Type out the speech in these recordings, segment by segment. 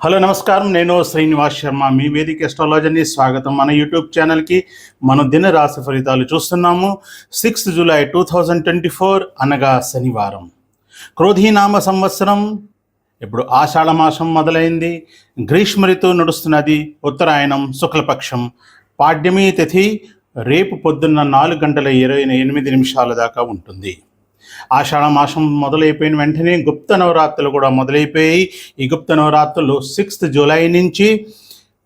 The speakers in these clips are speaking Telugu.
హలో నమస్కారం. నేను శ్రీనివాస్ శర్మ. మీ వేదిక ఎస్ట్రాలజీని స్వాగతం. మన యూట్యూబ్ ఛానల్కి మనం దిన రాశి ఫలితాలు చూస్తున్నాము. 6 జూలై 2024 అనగా శనివారం. క్రోధీనామ సంవత్సరం. ఇప్పుడు ఆషాఢ మాసం మొదలైంది. గ్రీష్మ ఋతువు నడుస్తున్నది. ఉత్తరాయణం శుక్లపక్షం. పాడ్యమి తిథి రేపు పొద్దున్న 4:28 దాకా ఉంటుంది. ఆషాఢ మాసం మొదలైపోయిన వెంటనే గుప్త నవరాత్రులు కూడా మొదలైపోయాయి. ఈ గుప్త నవరాత్రులు 6 జూలై నుంచి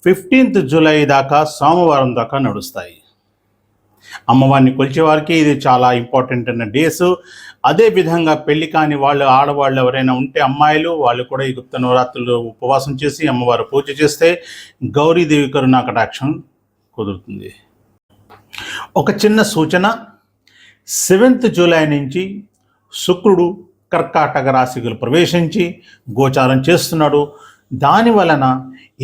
15 జూలై దాకా సోమవారం దాకా నడుస్తాయి. అమ్మవారిని కొలిచేవారికి ఇది చాలా ఇంపార్టెంట్ అయిన డేస్. అదేవిధంగా పెళ్లి కాని వాళ్ళు, ఆడవాళ్ళు ఎవరైనా ఉంటే అమ్మాయిలు, వాళ్ళు కూడా ఈ గుప్త నవరాత్రులు ఉపవాసం చేసి అమ్మవారు పూజ చేస్తే గౌరీదేవి కరుణా కటాక్షం కుదురుతుంది. ఒక చిన్న సూచన, 7th జూలై నుంచి శుక్రుడు కర్కాటక రాశికి ప్రవేశించి గోచారం చేస్తున్నాడు. దాని వలన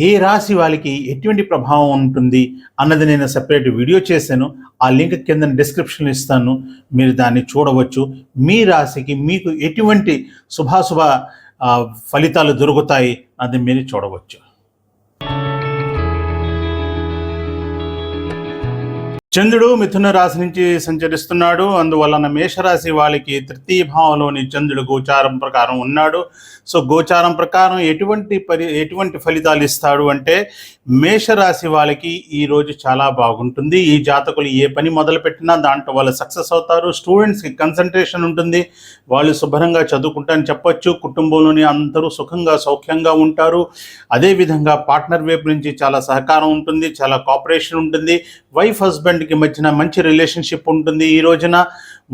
ఏ రాశి వాళ్ళకి ఎటువంటి ప్రభావం ఉంటుంది అన్నది నేను సెపరేట్ వీడియో చేశాను. ఆ లింక్ కింద డిస్క్రిప్షన్ ఇస్తాను, మీరు దాన్ని చూడవచ్చు. మీ రాశికి మీకు ఎటువంటి శుభాశుభ ఫలితాలు దొరుకుతాయి అది మీరు చూడవచ్చు. చంద్రుడు మిథున రాశి నుంచి సంచరిస్తున్నాడు. అందువలన మేషరాశి వాళ్ళకి తృతీయ భావంలోని చంద్రుడు గోచారం ప్రకారం ఉన్నాడు. సో గోచారం ప్రకారం ఎటువంటి ఫలితాలు ఇస్తాడు అంటే, మేషరాశి వాళ్ళకి ఈరోజు చాలా బాగుంటుంది. ఈ జాతకులు ఏ పని మొదలుపెట్టినా దాంట్లో వాళ్ళు సక్సెస్ అవుతారు. స్టూడెంట్స్కి కన్సంట్రేషన్ ఉంటుంది. వాళ్ళు శుభ్రంగా చదువుకుంటారని చెప్పొచ్చు. కుటుంబంలోని అందరూ సుఖంగా సౌఖ్యంగా ఉంటారు. అదేవిధంగా పార్ట్నర్ వైపు నుంచి చాలా సహకారం ఉంటుంది, చాలా కోఆపరేషన్ ఉంటుంది. వైఫ్ హస్బెండ్కి మధ్యన మంచి రిలేషన్షిప్ ఉంటుంది. ఈ రోజున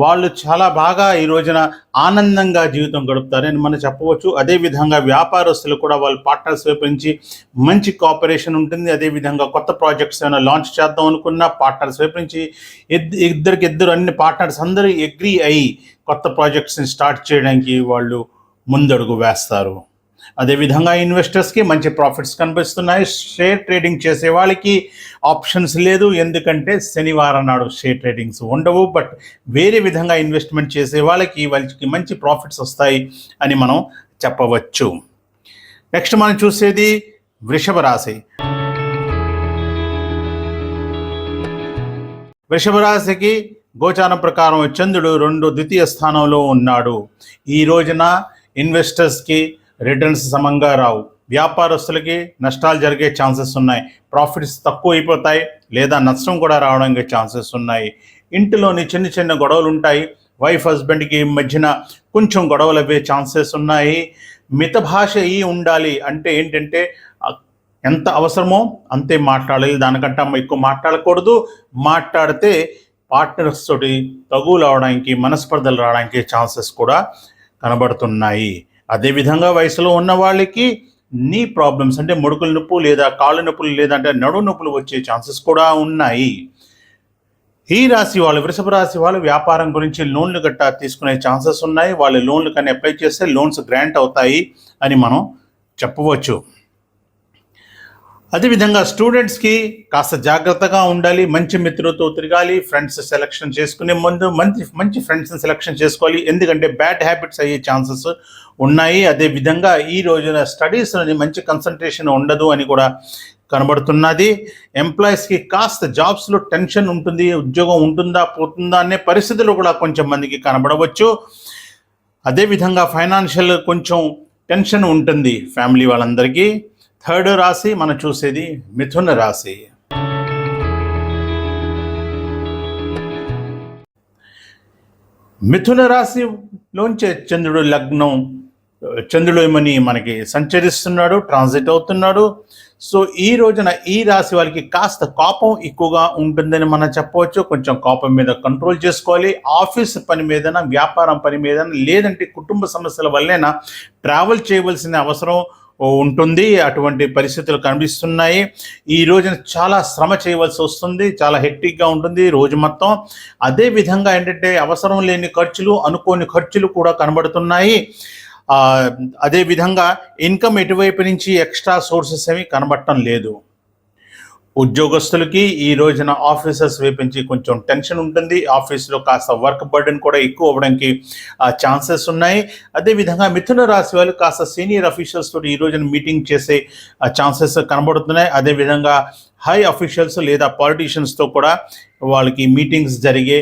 వాళ్ళు చాలా బాగా ఈ రోజున ఆనందంగా జీవితం గడుపుతారని మనం చెప్పవచ్చు. అదేవిధంగా వ్యాపారస్తులు కూడా వాళ్ళ పార్ట్నర్స్ వైపు నుంచి మంచి కోఆపరేషన్ ఉంటుంది. అదేవిధంగా కొత్త ప్రాజెక్ట్స్ ఏమైనా లాంచ్ చేద్దాం అనుకున్న పార్ట్నర్స్ వైపు నుంచి ఇద్దరు అన్ని పార్ట్నర్స్ అందరూ అగ్రీ అయ్యి కొత్త ప్రాజెక్ట్స్ని స్టార్ట్ చేయడానికి వాళ్ళు ముందడుగు వేస్తారు. అదేవిధంగా ఇన్వెస్టర్స్కి మంచి ప్రాఫిట్స్ కనిపిస్తున్నాయి. షేర్ ట్రేడింగ్ చేసే వాళ్ళకి ఆప్షన్స్ లేదు, ఎందుకంటే శనివారం నాడు షేర్ ట్రేడింగ్స్ ఉండవు. బట్ వేరే విధంగా ఇన్వెస్ట్మెంట్ చేసే వాళ్ళకి మంచి ప్రాఫిట్స్ వస్తాయి అని మనం చెప్పవచ్చు. నెక్స్ట్ మనం చూసేది వృషభ రాశి. వృషభ రాశికి గోచారం ప్రకారం చంద్రుడు ద్వితీయ స్థానంలో ఉన్నాడు. ఈ రోజున ఇన్వెస్టర్స్కి రిటర్న్స్ సమంగా రావు. వ్యాపారస్తులకి నష్టాలు జరిగే ఛాన్సెస్ ఉన్నాయి. ప్రాఫిట్స్ తక్కువ అయిపోతాయి లేదా నష్టం కూడా రావడానికి ఛాన్సెస్ ఉన్నాయి. ఇంటిలోని చిన్న చిన్న గొడవలు ఉంటాయి. వైఫ్ హస్బెండ్కి మధ్యన కొంచెం గొడవలు అవ్వే ఛాన్సెస్ ఉన్నాయి. మిత భాష ఉండాలి అంటే ఏంటంటే, ఎంత అవసరమో అంతే మాట్లాడాలి, దానికంటే ఎక్కువ మాట్లాడకూడదు. మాట్లాడితే పార్ట్నర్స్ తోటి తగువులు అవడానికి, మనస్పర్ధలు రావడానికి ఛాన్సెస్ కూడా కనబడుతున్నాయి. అదేవిధంగా వయసులో ఉన్న వాళ్ళకి నీ ప్రాబ్లమ్స్ అంటే ముడుకుల నొప్పు లేదా కాళ్ళు నొప్పులు లేదంటే నడుము నొప్పులు వచ్చే ఛాన్సెస్ కూడా ఉన్నాయి. ఈ రాశి వాళ్ళు, వృషభ రాశి వాళ్ళు వ్యాపారం గురించి లోన్లు గట్టా తీసుకునే ఛాన్సెస్ ఉన్నాయి. వాళ్ళు లోన్లు కానీ అప్లై చేస్తే లోన్స్ గ్రాంట్ అవుతాయి అని మనం చెప్పవచ్చు. అదేవిధంగా స్టూడెంట్స్కి కాస్త జాగ్రత్తగా ఉండాలి. మంచి మిత్రులతో తిరగాలి. ఫ్రెండ్స్ సెలెక్షన్ చేసుకునే ముందు మంచి ఫ్రెండ్స్ని సెలెక్షన్ చేసుకోవాలి, ఎందుకంటే బ్యాడ్ హ్యాబిట్స్ అయ్యే ఛాన్సెస్ ఉన్నాయి. అదేవిధంగా ఈ రోజున స్టడీస్లోని మంచి కన్సంట్రేషన్ ఉండదు అని కూడా కనబడుతున్నది. ఎంప్లాయీస్కి కాస్త జాబ్స్లో టెన్షన్ ఉంటుంది. ఉద్యోగం ఉంటుందా పోతుందా అనే పరిస్థితులు కూడా కొంచెం మందికి కనబడవచ్చు. అదేవిధంగా ఫైనాన్షియల్ కొంచెం టెన్షన్ ఉంటుంది ఫ్యామిలీ వాళ్ళందరికీ. థర్డ్ రాశి మనం చూసేది మిథున రాశి. మిథున రాశిలోంచే చంద్రుడు ఏమని మనకి సంచరిస్తున్నాడు, ట్రాన్సిట్ అవుతున్నాడు. సో ఈ రోజున ఈ రాశి వాళ్ళకి కాస్త కోపం ఎక్కువగా ఉంటుందని మనం చెప్పవచ్చు. కొంచెం కోపం మీద కంట్రోల్ చేసుకోవాలి. ఆఫీస్ పని మీదన, వ్యాపారం పని మీదన, లేదంటే కుటుంబ సమస్యల వల్లైనా ట్రావెల్ చేయవలసిన అవసరం ఉంటుంది. అటువంటి పరిస్థితులు కనిపిస్తున్నాయి. ఈ రోజున చాలా శ్రమ చేయవలసి వస్తుంది. చాలా హెక్టిక్గా ఉంటుంది రోజు మొత్తం. అదేవిధంగా ఏంటంటే అవసరం లేని ఖర్చులు, అనుకోని ఖర్చులు కూడా కనబడుతున్నాయి. అదేవిధంగా ఇన్కమ్ ఎటువైపు నుంచి ఎక్స్ట్రా సోర్సెస్ ఏమి కనబడటం లేదు. ఉద్యోగస్తులకి ఈ రోజున ఆఫీసర్స్ వైపు నుంచి కొంచెం టెన్షన్ ఉంటుంది. ఆఫీస్లో కాస్త వర్క్ బర్డెన్ కూడా ఎక్కువ అవ్వడానికి ఛాన్సెస్ ఉన్నాయి. అదేవిధంగా మిథున రాశి వాళ్ళు కాస్త సీనియర్ అఫీషియల్స్ తోటి ఈ రోజున మీటింగ్ చేసే ఛాన్సెస్ కనబడుతున్నాయి. అదేవిధంగా హై అఫీషియల్స్ లేదా పాలిటీషియన్స్తో కూడా వాళ్ళకి మీటింగ్స్ జరిగే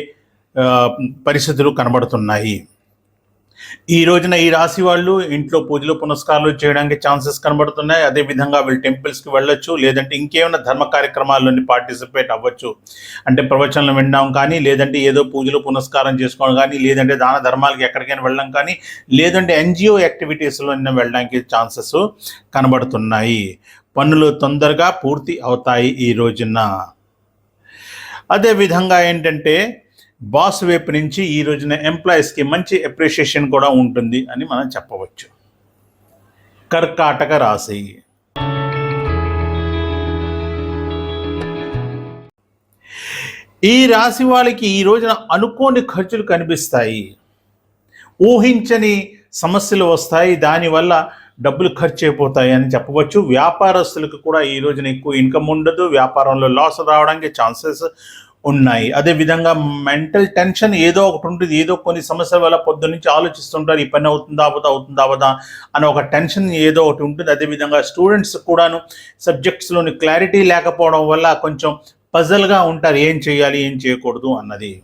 పరిస్థితులు కనబడుతున్నాయి. ఈ రోజున ఈ రాశి వాళ్ళు ఇంట్లో పూజలు పునస్కారాలు చేయడానికి ఛాన్సెస్ కనబడుతున్నాయి. అదేవిధంగా వీళ్ళు టెంపుల్స్కి వెళ్ళొచ్చు, లేదంటే ఇంకేమైనా ధర్మ కార్యక్రమాల్లోని పార్టిసిపేట్ అవ్వచ్చు. అంటే ప్రవచనాలు వినడం కానీ, లేదంటే ఏదో పూజలు పునస్కారం చేసుకోవడం కానీ, లేదంటే దాన ధర్మాలకి ఎక్కడికైనా వెళ్ళడం కానీ, లేదంటే ఎన్జిఓ యాక్టివిటీస్లో వెళ్ళడానికి ఛాన్సెస్ కనబడుతున్నాయి. పనులు తొందరగా పూర్తి అవుతాయి ఈ రోజున. అదేవిధంగా ఏంటంటే బాస్ వైపు నుంచి ఈ రోజున ఎంప్లాయీస్కి మంచి అప్రిషియేషన్ కూడా ఉంటుంది అని మనం చెప్పవచ్చు. కర్కాటక రాశి. ఈ రాశి వాళ్ళకి ఈ రోజున అనుకోని ఖర్చులు కనిపిస్తాయి. ఊహించని సమస్యలు వస్తాయి, దానివల్ల డబ్బులు ఖర్చు అయిపోతాయి అని చెప్పవచ్చు. వ్యాపారస్తులకు కూడా ఈ రోజున ఎక్కువ ఇన్కమ్ ఉండదు, వ్యాపారంలో లాస్ రావడానికి ఛాన్సెస్ ఉన్నాయి. అదేవిధంగా మెంటల్ టెన్షన్ ఏదో ఒకటి ఉంటుంది. ఏదో కొన్ని సమస్యల వల్ల పొద్దున్న నుంచి ఆలోచిస్తుంటారు, ఈ పని అవుతుందా అవదా అని ఒక టెన్షన్ ఏదో ఒకటి ఉంటుంది. అదేవిధంగా స్టూడెంట్స్ కూడాను సబ్జెక్ట్స్లోని క్లారిటీ లేకపోవడం వల్ల కొంచెం పజల్గా ఉంటారు, ఏం చేయాలి ఏం చేయకూడదు అన్నది.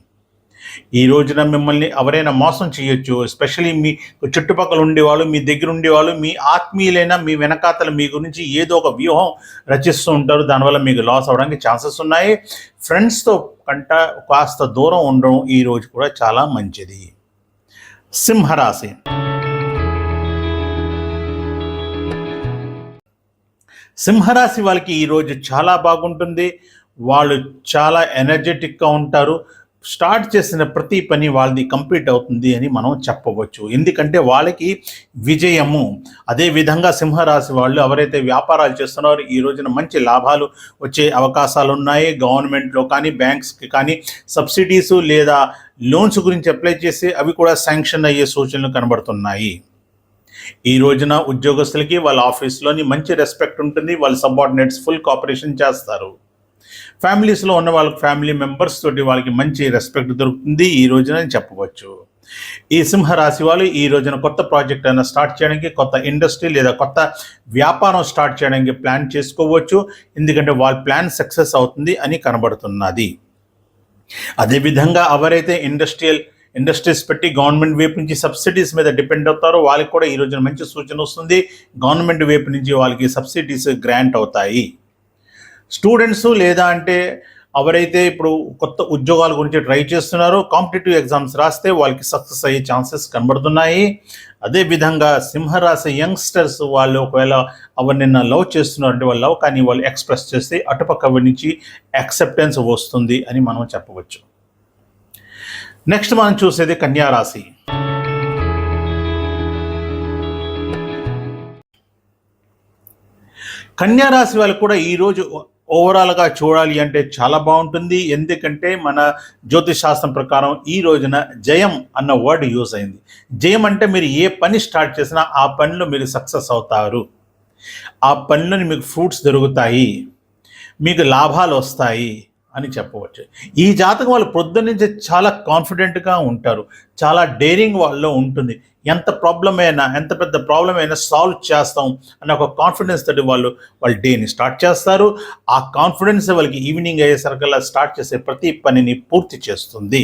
ఈ రోజున మిమ్మల్ని ఎవరైనా మోసం చేయొచ్చు. ఎస్పెషలీ మీ చుట్టుపక్కల ఉండేవాళ్ళు, మీ దగ్గర ఉండేవాళ్ళు, మీ ఆత్మీయులైనా మీ వెనకాతలు మీ గురించి ఏదో ఒక వ్యూహం రచిస్తూ ఉంటారు. దానివల్ల మీకు లాస్ అవడానికి ఛాన్సెస్ ఉన్నాయి. ఫ్రెండ్స్తో కాస్త దూరం ఉండడం ఈ రోజు కూడా చాలా మంచిది. సింహరాశి. సింహరాశి వాళ్ళకి ఈరోజు చాలా బాగుంటుంది. వాళ్ళు చాలా ఎనర్జెటిక్గా ఉంటారు. స్టార్ట్ చేసిన ప్రతి పని వాళ్ళది కంప్లీట్ అవుతుంది అని మనం చెప్పవచ్చు. ఎందుకంటే వాళ్ళకి విజయము. అదేవిధంగా సింహరాశి వాళ్ళు ఎవరైతే వ్యాపారాలు చేస్తున్నారో ఈ రోజున మంచి లాభాలు వచ్చే అవకాశాలు ఉన్నాయి. గవర్నమెంట్లో కానీ బ్యాంక్స్కి కానీ సబ్సిడీస్ లేదా లోన్స్ గురించి అప్లై చేసి అవి కూడా శాంక్షన్ అయ్యే సూచనలు కనబడుతున్నాయి. ఈ రోజున ఉద్యోగస్తులకి వాళ్ళ ఆఫీస్లోని మంచి రెస్పెక్ట్ ఉంటుంది. వాళ్ళ సబార్డినేట్స్ ఫుల్ కోఆపరేషన్ చేస్తారు. ఫ్యామిలీస్లో ఉన్న వాళ్ళకి ఫ్యామిలీ మెంబర్స్ తోటి వాళ్ళకి మంచి రెస్పెక్ట్ దొరుకుతుంది ఈ రోజున చెప్పవచ్చు. ఈ సింహరాశి వాళ్ళు ఈ రోజున కొత్త ప్రాజెక్ట్ అయినా స్టార్ట్ చేయడానికి, కొత్త ఇండస్ట్రీ లేదా కొత్త వ్యాపారం స్టార్ట్ చేయడానికి ప్లాన్ చేసుకోవచ్చు. ఎందుకంటే వాళ్ళ ప్లాన్ సక్సెస్ అవుతుంది అని కనబడుతున్నది. అదేవిధంగా ఎవరైతే ఇండస్ట్రీస్ పెట్టి గవర్నమెంట్ వైపు నుంచి సబ్సిడీస్ మీద డిపెండ్ అవుతారో వాళ్ళకి కూడా ఈ రోజున మంచి సూచన వస్తుంది. గవర్నమెంట్ వైపు నుంచి వాళ్ళకి సబ్సిడీస్ గ్రాంట్ అవుతాయి. స్టూడెంట్స్ లేదా అంటే ఎవరైతే ఇప్పుడు కొత్త ఉద్యోగాల గురించి ట్రై చేస్తున్నారో కాంపిటేటివ్ ఎగ్జామ్స్ రాస్తే వాళ్ళకి సక్సెస్ అయ్యే ఛాన్సెస్ కనబడుతున్నాయి. అదేవిధంగా సింహరాశి యంగ్స్టర్స్ వాళ్ళు ఒకవేళ ఎవరినైనా లవ్ చేస్తున్నారంటే వాళ్ళు లవ్ కానీ వాళ్ళు ఎక్స్ప్రెస్ చేస్తే అటుపక్క నుంచి యాక్సెప్టెన్స్ వస్తుంది అని మనం చెప్పవచ్చు. నెక్స్ట్ మనం చూసేది కన్యా రాశి. కన్యా రాశి వాళ్ళు కూడా ఈరోజు ఓవరాల్గా చూడాలి అంటే చాలా బాగుంటుంది. ఎందుకంటే మన జ్యోతిష్ శాస్త్రం ప్రకారం ఈ రోజున జయం అన్న వర్డ్ యూజ్ అయింది. జయం అంటే మీరు ఏ పని స్టార్ట్ చేసినా ఆ పనిలో మీరు సక్సెస్ అవుతారు. ఆ పనిలోని మీకు ఫ్రూట్స్ దొరుకుతాయి, మీకు లాభాలు వస్తాయి అని చెప్పవచ్చు. ఈ జాతకం వాళ్ళు పొద్దున్నుంచి చాలా కాన్ఫిడెంట్గా ఉంటారు, చాలా డేరింగ్ వాళ్ళలో ఉంటుంది. ఎంత పెద్ద ప్రాబ్లం అయినా సాల్వ్ చేస్తాం అన్న ఒక కాన్ఫిడెన్స్ తోటి వాళ్ళు డేని స్టార్ట్ చేస్తారు. ఆ కాన్ఫిడెన్స్ వాళ్ళకి ఈవినింగ్ అయ్యేసరికల్లా స్టార్ట్ చేసే ప్రతి పనిని పూర్తి చేస్తుంది.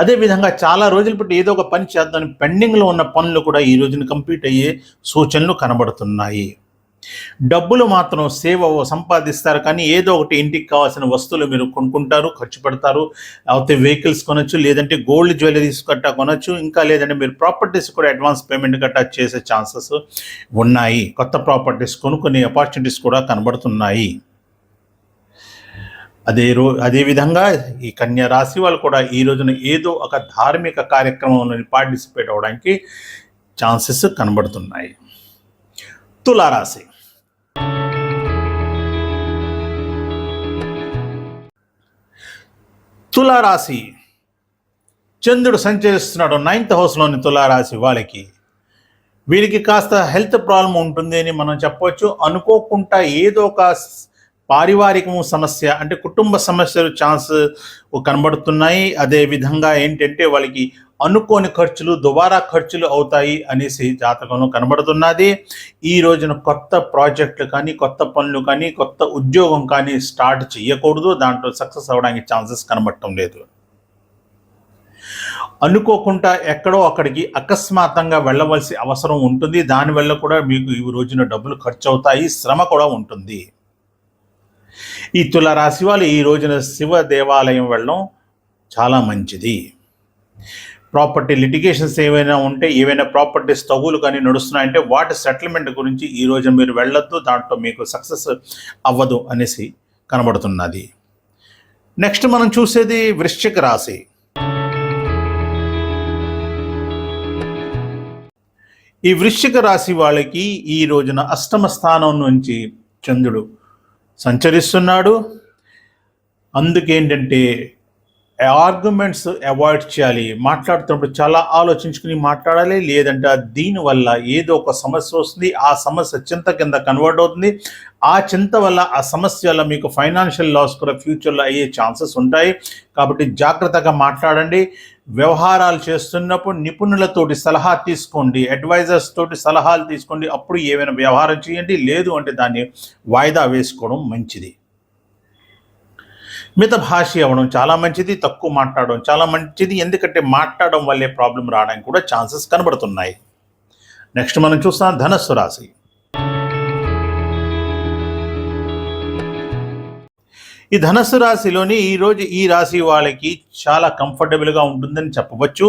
అదేవిధంగా చాలా రోజుల పాటు ఏదో ఒక పని చేద్దాం పెండింగ్లో ఉన్న పనులు కూడా ఈ రోజున కంప్లీట్ అయ్యే సూచనలు కనబడుతున్నాయి. డబ్బులు మాత్రం సంపాదిస్తారు, కానీ ఏదో ఒకటి ఇంటికి కావాల్సిన వస్తువులు మీరు కొనుక్కుంటారు, ఖర్చు పెడతారు. అయితే వెహికల్స్ కొనొచ్చు, లేదంటే గోల్డ్ జ్యువెలరీస్ గట్టా కొనొచ్చు, ఇంకా లేదంటే మీరు ప్రాపర్టీస్ కూడా అడ్వాన్స్ పేమెంట్ గట్టా చేసే ఛాన్సెస్ ఉన్నాయి. కొత్త ప్రాపర్టీస్ కొనుక్కునే ఆపర్చునిటీస్ కూడా కనబడుతున్నాయి. అదేవిధంగా ఈ కన్యా రాశి వాళ్ళు కూడా ఈ రోజున ఏదో ఒక ధార్మిక కార్యక్రమంలో పార్టిసిపేట్ అవ్వడానికి ఛాన్సెస్ కనబడుతున్నాయి. తులారాశి. తులారాశి చంద్రుడు సంచరిస్తున్నాడు 9th హౌస్లోని తులారాశి వాళ్ళకి. వీరికి కాస్త హెల్త్ ప్రాబ్లం ఉంటుంది అని మనం చెప్పవచ్చు. అనుకోకుండా ఏదో ఒక పారివారికము సమస్య అంటే కుటుంబ సమస్యలు ఛాన్స్ కనబడుతున్నాయి. అదేవిధంగా ఏంటంటే వాళ్ళకి అనుకోని ఖర్చులు దుబారా ఖర్చులు అవుతాయి అనేసి జాతకంలో కనబడుతున్నది. ఈ రోజున కొత్త ప్రాజెక్టులు కానీ కొత్త పనులు కానీ కొత్త ఉద్యోగం కానీ స్టార్ట్ చేయకూడదు. దాంట్లో సక్సెస్ అవ్వడానికి ఛాన్సెస్ కనబడటం లేదు. అనుకోకుండా ఎక్కడో అక్కడికి అకస్మాత్తంగా వెళ్ళవలసి అవసరం ఉంటుంది. దానివల్ల కూడా మీకు ఈ రోజున డబ్బులు ఖర్చు అవుతాయి, శ్రమ కూడా ఉంటుంది. ఈ తులారాశి వాళ్ళు ఈ రోజున శివ దేవాలయం వెళ్ళడం చాలా మంచిది. ప్రాపర్టీ లిటిగేషన్స్ ఏవైనా ఉంటే, ఏవైనా ప్రాపర్టీస్ తగులు కానీ నడుస్తున్నాయంటే వాటి సెటిల్మెంట్ గురించి ఈ రోజు మీరు వెళ్ళొద్దు, దాంట్లో మీకు సక్సెస్ అవ్వదు అనేసి కనబడుతున్నది. నెక్స్ట్ మనం చూసేది వృశ్చిక రాశి. ఈ వృశ్చిక రాశి వాళ్ళకి ఈ రోజున అష్టమ స్థానం నుంచి చంద్రుడు సంచరిస్తున్నాడు. అందుకేంటంటే ఆర్గ్యుమెంట్స్ అవాయిడ్ చేయాలి. మాట్లాడుతున్నప్పుడు చాలా ఆలోచించుకుని మాట్లాడాలి, లేదంటే దీనివల్ల ఏదో ఒక సమస్య వస్తుంది. ఆ సమస్య చింత కింద కన్వర్ట్ అవుతుంది. ఆ చింత వల్ల ఆ సమస్య వల్ల మీకు ఫైనాన్షియల్ లాస్ కూడా ఫ్యూచర్లో అయ్యే ఛాన్సెస్ ఉంటాయి. కాబట్టి జాగ్రత్తగా మాట్లాడండి. వ్యవహారాలు చేస్తున్నప్పుడు నిపుణులతోటి సలహా తీసుకోండి, అడ్వైజర్స్ తోటి సలహాలు తీసుకోండి. అప్పుడు ఏమైనా వ్యవహారం చేయండి, లేదు అంటే దాన్ని వాయిదా వేసుకోవడం మంచిది. మితభాషి అవ్వడం చాలా మంచిది, తక్కువ మాట్లాడడం చాలా మంచిది. ఎందుకంటే మాట్లాడడం వల్లే ప్రాబ్లం రావడానికి కూడా ఛాన్సెస్ కనబడుతున్నాయి. నెక్స్ట్ మనం చూస్తాం ధనస్సు రాశి. ఈ ధనస్సు రాశిలోని ఈరోజు ఈ రాశి వాళ్ళకి చాలా కంఫర్టబుల్గా ఉంటుందని చెప్పవచ్చు.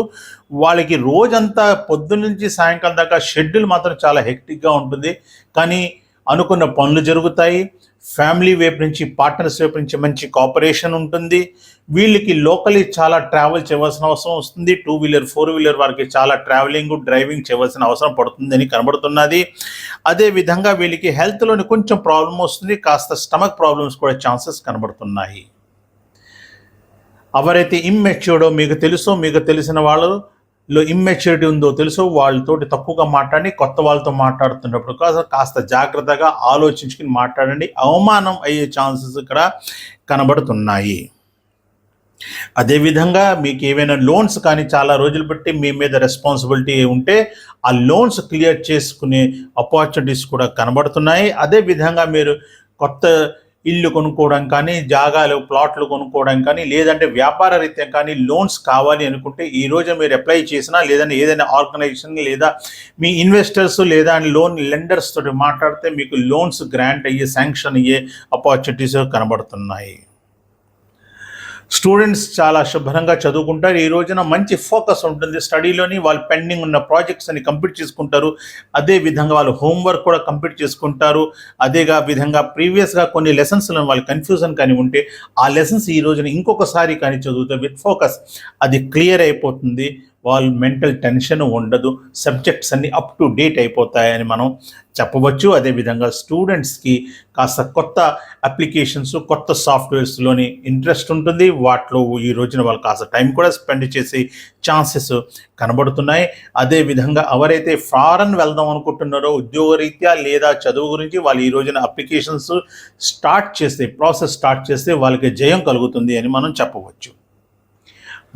వాళ్ళకి రోజంతా పొద్దున్న నుంచి సాయంకాలం దాకా షెడ్యూల్ మాత్రం చాలా హెక్టిక్గా ఉంటుంది. కానీ అనుకున్న పనులు జరుగుతాయి. ఫ్యామిలీ వైపు నుంచి, పార్ట్నర్స్ వైపు నుంచి మంచి కోఆపరేషన్ ఉంటుంది. వీళ్ళకి లోకలీ చాలా ట్రావెల్ చేయవలసిన అవసరం వస్తుంది. 2 వీలర్ 4 వీలర్ వారికి చాలా డ్రైవింగ్ చేయవలసిన అవసరం పడుతుందని కనబడుతున్నది. అదేవిధంగా వీళ్ళకి హెల్త్లోని కొంచెం ప్రాబ్లం వస్తుంది. కాస్త స్టమక్ ప్రాబ్లమ్స్ కూడా ఛాన్సెస్ కనబడుతున్నాయి. ఎవరైతే ఇమ్మెచ్యూర్డో మీకు తెలిసిన వాళ్ళలో ఇమ్మెచ్యూరిటీ ఉందో తెలుసో వాళ్ళతోటి తక్కువగా మాట్లాడి కొత్త వాళ్ళతో మాట్లాడుతున్నప్పుడు కాస్త జాగ్రత్తగా ఆలోచించుకుని మాట్లాడండి. అవమానం అయ్యే ఛాన్సెస్ ఇక్కడ కనబడుతున్నాయి. అదేవిధంగా మీకు ఏవైనా లోన్స్ కానీ చాలా రోజులు బట్టి మీ మీద రెస్పాన్సిబిలిటీ ఉంటే ఆ లోన్స్ క్లియర్ చేసుకునే ఆపర్చునిటీస్ కూడా కనబడుతున్నాయి. అదేవిధంగా మీరు కొత్త ఇల్లు కొనుక్కోవడం కానీ, జాగాలు ప్లాట్లు కొనుక్కోవడం కానీ, లేదంటే వ్యాపార రీత్యా కానీ లోన్స్ కావాలి అనుకుంటే ఈ రోజు మీరు అప్లై చేసినా, లేదంటే ఏదైనా ఆర్గనైజేషన్ లేదా మీ ఇన్వెస్టర్స్ లేదా లోన్ లెండర్స్ తోటి మాట్లాడితే మీకు లోన్స్ గ్రాంట్ అయ్యే, శాంక్షన్ అయ్యే ఆపర్చునిటీస్ కనబడుతున్నాయి. స్టూడెంట్స్ చాలా శుభ్రంగా చదువుకుంటారు. ఈ రోజున మంచి ఫోకస్ ఉంటుంది స్టడీలోని. వాళ్ళు పెండింగ్ ఉన్న ప్రాజెక్ట్స్ అని కంప్లీట్ చేసుకుంటారు. అదేవిధంగా వాళ్ళు హోంవర్క్ కూడా కంప్లీట్ చేసుకుంటారు. విధంగా ప్రీవియస్గా కొన్ని లెసన్స్లో వాళ్ళు కన్ఫ్యూజన్ కానీ ఉంటే ఆ లెసన్స్ ఈ రోజున ఇంకొకసారి కానీ చదివితే విత్ ఫోకస్ అది క్లియర్ అయిపోతుంది. వాళ్ళు మెంటల్ టెన్షన్ ఉండదు. సబ్జెక్ట్స్ అన్నీ అప్ టు డేట్ అయిపోతాయని మనం చెప్పవచ్చు. అదేవిధంగా స్టూడెంట్స్కి కాస్త కొత్త అప్లికేషన్స్, కొత్త సాఫ్ట్వేర్స్లోని ఇంట్రెస్ట్ ఉంటుంది. వాటిలో ఈ రోజున వాళ్ళు కాస్త టైం కూడా స్పెండ్ చేసే ఛాన్సెస్ కనబడుతున్నాయి. అదేవిధంగా ఎవరైతే ఫారెన్ వెళ్దాం అనుకుంటున్నారో ఉద్యోగరీత్యా లేదా చదువు గురించి వాళ్ళు ఈ రోజున అప్లికేషన్స్ ప్రాసెస్ స్టార్ట్ చేస్తే వాళ్ళకి జయం కలుగుతుంది అని మనం చెప్పవచ్చు.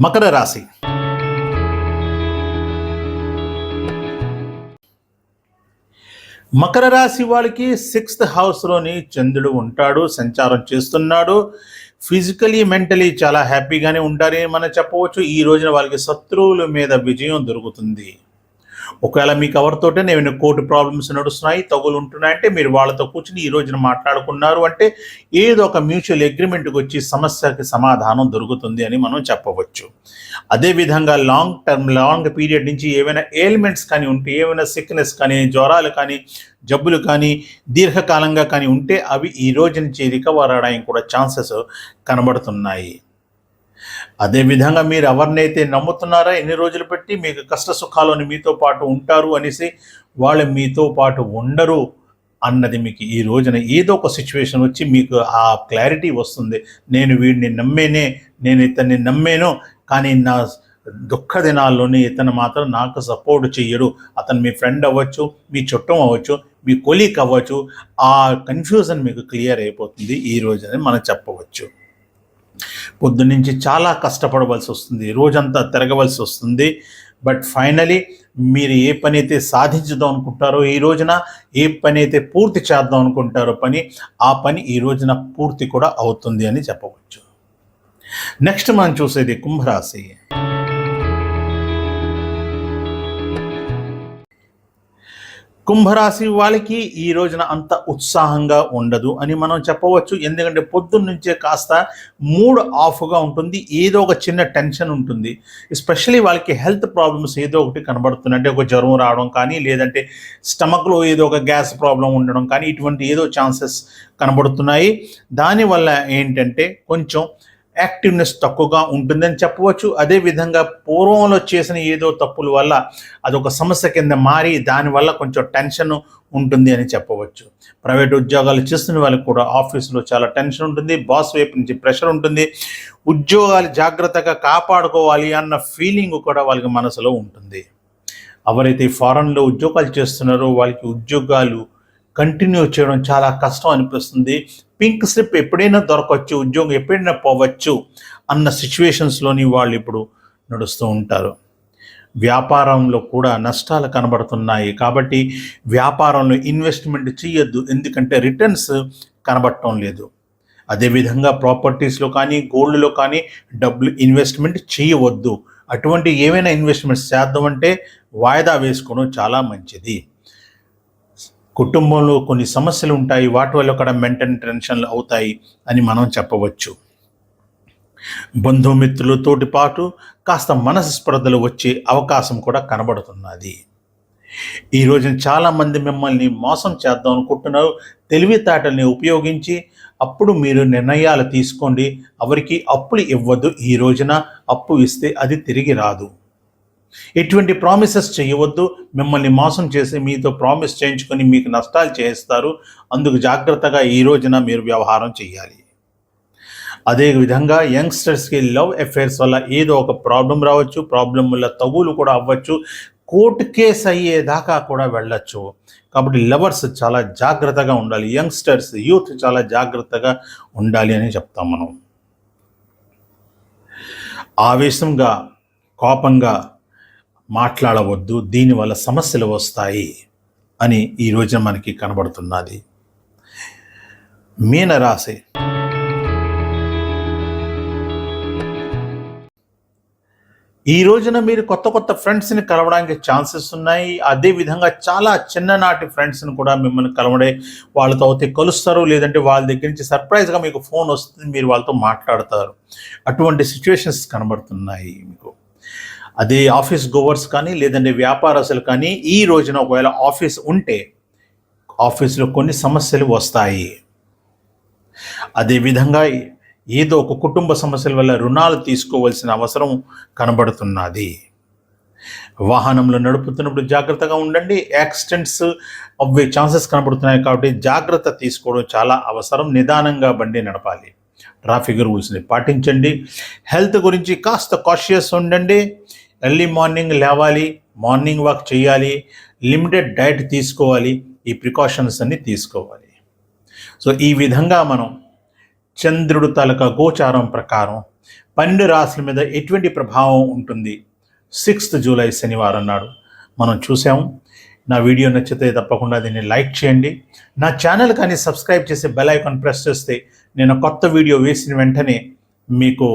మకర రాశి. మకర రాశి వాళ్ళకి 6th హౌస్లోని చంద్రుడు ఉంటాడు, సంచారం చేస్తున్నాడు. ఫిజికలీ మెంటలీ చాలా హ్యాపీగానే ఉంటారని మనం చెప్పవచ్చు. ఈ రోజున వాళ్ళకి శత్రువుల మీద విజయం దొరుకుతుంది. ఒకవేళ మీకు ఎవరితోటే ఏమైనా కోర్టు ప్రాబ్లమ్స్ నడుస్తున్నాయి, తగులు ఉంటున్నాయంటే మీరు వాళ్ళతో కూర్చుని ఈ రోజున మాట్లాడుకున్నారు అంటే ఏదో ఒక మ్యూచువల్ అగ్రిమెంట్కి వచ్చి సమస్యకి సమాధానం దొరుకుతుంది అని మనం చెప్పవచ్చు. అదేవిధంగా లాంగ్ పీరియడ్ నుంచి ఏమైనా ఎయిల్మెంట్స్ కానీ ఉంటే, ఏమైనా సిక్నెస్ కానీ, జ్వరాలు కానీ, జబ్బులు కానీ దీర్ఘకాలంగా కానీ ఉంటే అవి ఈ రోజు నుంచి రికవర్ అవడానికి కూడా ఛాన్సెస్ కనబడుతున్నాయి. అదేవిధంగా మీరు ఎవరినైతే నమ్ముతున్నారో ఎన్ని రోజులు పెట్టి మీకు కష్ట సుఖాలను మీతో పాటు ఉంటారు అనేసి వాళ్ళు మీతో పాటు ఉండరు అన్నది మీకు ఈ రోజున ఏదో ఒక సిచ్యువేషన్ వచ్చి మీకు ఆ క్లారిటీ వస్తుంది. నేను వీడిని నమ్మేనే, నేను ఇతన్ని నమ్మేను, కానీ నా దుఃఖ దినాల్లోనే ఇతను మాత్రం నాకు సపోర్ట్ చెయ్యడు. అతను మీ ఫ్రెండ్ అవ్వచ్చు, మీ చుట్టం అవ్వచ్చు, మీ కొలీగ్ అవ్వచ్చు, ఆ కన్ఫ్యూజన్ మీకు క్లియర్ అయిపోతుంది ఈ రోజని మనం చెప్పవచ్చు. పొద్దున్నుంచి చాలా కష్టపడవలసి వస్తుంది, రోజంతా తిరగవలసి వస్తుంది. బట్ ఫైనలీ మీరు ఏ పని అయితే సాధించుదాం అనుకుంటారో ఈ రోజున, ఏ పని అయితే పూర్తి చేద్దాం అనుకుంటారో ఆ పని ఈ రోజున పూర్తి కూడా అవుతుంది అని చెప్పవచ్చు. నెక్స్ట్ మనం చూసేది కుంభరాశి. కుంభరాశి వాళ్ళకి ఈ రోజున అంత ఉత్సాహంగా ఉండదు అని మనం చెప్పవచ్చు. ఎందుకంటే పొద్దున్న నుంచే కాస్త మూడ్ ఆఫ్గా ఉంటుంది, ఏదో ఒక చిన్న టెన్షన్ ఉంటుంది. ఎస్పెషలీ వాళ్ళకి హెల్త్ ప్రాబ్లమ్స్ ఏదో ఒకటి కనబడుతుంది. అంటే ఒక జ్వరం రావడం కానీ, లేదంటే స్టమక్లో ఏదో ఒక గ్యాస్ ప్రాబ్లం ఉండడం కానీ, ఇటువంటి ఏదో ఛాన్సెస్ కనబడుతున్నాయి. దానివల్ల ఏంటంటే కొంచెం యాక్టివ్నెస్ తక్కువగా ఉంటుందని చెప్పవచ్చు. అదేవిధంగా పూర్వంలో చేసిన ఏదో తప్పుల వల్ల అదొక సమస్య కింద మారి దానివల్ల కొంచెం టెన్షన్ ఉంటుంది అని చెప్పవచ్చు. ప్రైవేట్ ఉద్యోగాలు చేస్తున్న వాళ్ళకి కూడా ఆఫీసులో చాలా టెన్షన్ ఉంటుంది, బాస్ వైపు నుంచి ప్రెషర్ ఉంటుంది, ఉద్యోగాలు జాగ్రత్తగా కాపాడుకోవాలి అన్న ఫీలింగ్ కూడా వాళ్ళకి మనసులో ఉంటుంది. ఎవరైతే ఫారెన్లో ఉద్యోగాలు చేస్తున్నారో వాళ్ళకి ఉద్యోగాలు కంటిన్యూ చేయడం చాలా కష్టం అనిపిస్తుంది. పింక్ స్లిప్ ఎప్పుడైనా దొరకవచ్చు, ఉద్యోగం ఎప్పుడైనా పోవచ్చు అన్న సిచ్యువేషన్స్లోని వాళ్ళు ఇప్పుడు నడుస్తూ ఉంటారు. వ్యాపారంలో కూడా నష్టాలు కనబడుతున్నాయి. కాబట్టి వ్యాపారంలో ఇన్వెస్ట్మెంట్ చేయొద్దు, ఎందుకంటే రిటర్న్స్ కనబడటం లేదు. అదేవిధంగా ప్రాపర్టీస్లో కానీ, గోల్డ్లో కానీ డబ్బులు ఇన్వెస్ట్మెంట్ చేయవద్దు. అటువంటి ఏమైనా ఇన్వెస్ట్మెంట్స్ చేద్దామంటే వాయిదా వేసుకోవడం చాలా మంచిది. కుటుంబంలో కొన్ని సమస్యలు ఉంటాయి, వాటి వల్ల కూడా మెంటల్ టెన్షన్లు అవుతాయి అని మనం చెప్పవచ్చు. బంధుమిత్రులతోటి పాటు కాస్త మనస్పర్ధలు వచ్చే అవకాశం కూడా కనబడుతున్నది. ఈ రోజున చాలామంది మిమ్మల్ని మోసం చేద్దాం అనుకుంటున్నారు. తెలివితేటల్ని ఉపయోగించి అప్పుడు మీరు నిర్ణయాలు తీసుకోండి. ఎవరికి అప్పులు ఇవ్వద్దు. ఈ రోజున అప్పు ఇస్తే అది తిరిగి రాదు. ఎటువంటి ప్రామిసెస్ చేయవద్దు. మిమ్మల్ని మోసం చేసి మీతో ప్రామిస్ చేయించుకొని మీకు నష్టాలు చేస్తారు. అందుకు జాగ్రత్తగా ఈ రోజున మీరు వ్యవహారం చేయాలి. అదేవిధంగా యంగ్స్టర్స్కి లవ్ అఫైర్స్ వల్ల ఏదో ఒక ప్రాబ్లం రావచ్చు, ప్రాబ్లం వల్ల తగులు కూడా అవ్వచ్చు, కోర్టు కేసు అయ్యేదాకా కూడా వెళ్ళచ్చు. కాబట్టి లవర్స్ చాలా జాగ్రత్తగా ఉండాలి, యంగ్స్టర్స్ యూత్ చాలా జాగ్రత్తగా ఉండాలి అని చెప్తాం మనం. ఆవేశంగా కోపంగా మాట్లాడవద్దు, దీనివల్ల సమస్యలు వస్తాయి అని ఈ రోజున మనకి కనబడుతున్నది. మీనరాశి. ఈ రోజున మీరు కొత్త కొత్త ఫ్రెండ్స్ని కలవడానికి ఛాన్సెస్ ఉన్నాయి. అదేవిధంగా చాలా చిన్ననాటి ఫ్రెండ్స్ని కూడా మిమ్మల్ని కలవడే వాళ్ళతో అయితే కలుస్తారు, లేదంటే వాళ్ళ దగ్గర నుంచి సర్ప్రైజ్గా మీకు ఫోన్ వస్తుంది, మీరు వాళ్ళతో మాట్లాడతారు. అటువంటి సిచ్యువేషన్స్ కనబడుతున్నాయి మీకు. అదే ఆఫీస్ గోవర్స్ కానీ, లేదంటే వ్యాపారస్తులు కానీ ఈ రోజున ఒకవేళ ఆఫీస్ ఉంటే ఆఫీస్లో కొన్ని సమస్యలు వస్తాయి. అదేవిధంగా ఏదో ఒక కుటుంబ సమస్యల వల్ల రుణాలు తీసుకోవాల్సిన అవసరం కనబడుతున్నది. వాహనంలో నడుపుతున్నప్పుడు జాగ్రత్తగా ఉండండి. యాక్సిడెంట్స్ అవ్వే ఛాన్సెస్ కనబడుతున్నాయి. కాబట్టి జాగ్రత్త తీసుకోవడం చాలా అవసరం. నిదానంగా బండి నడపాలి. ట్రాఫిక్ రూల్స్ని పాటించండి. హెల్త్ గురించి కాస్త కాషియస్ ఉండండి. ఎర్లీ మార్నింగ్ లేవాలి, మార్నింగ్ వాక్ చేయాలి, లిమిటెడ్ డైట్ తీసుకోవాలి. ఈ ప్రికాషన్స్ అన్ని తీసుకోవాలి. సో ఈ విధంగా మనం చంద్రుడు తాలూకా గోచారం ప్రకారం 12 రాశుల మీద ఎటువంటి ప్రభావం ఉంటుంది 6th జూలై శనివారం నాడు మనం చూసాము. నా వీడియో నచ్చితే తప్పకుండా దీన్ని లైక్ చేయండి. నా ఛానల్ కానీ సబ్స్క్రైబ్ చేసి బెల్ ఐకాన్ ప్రెస్ చేస్తే నేను కొత్త వీడియో వేసిన వెంటనే మీకు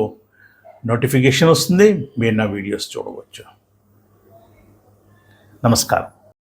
నోటిఫికేషన్ వస్తుంది, మీరు నా వీడియోస్ చూడవచ్చు. నమస్కారం.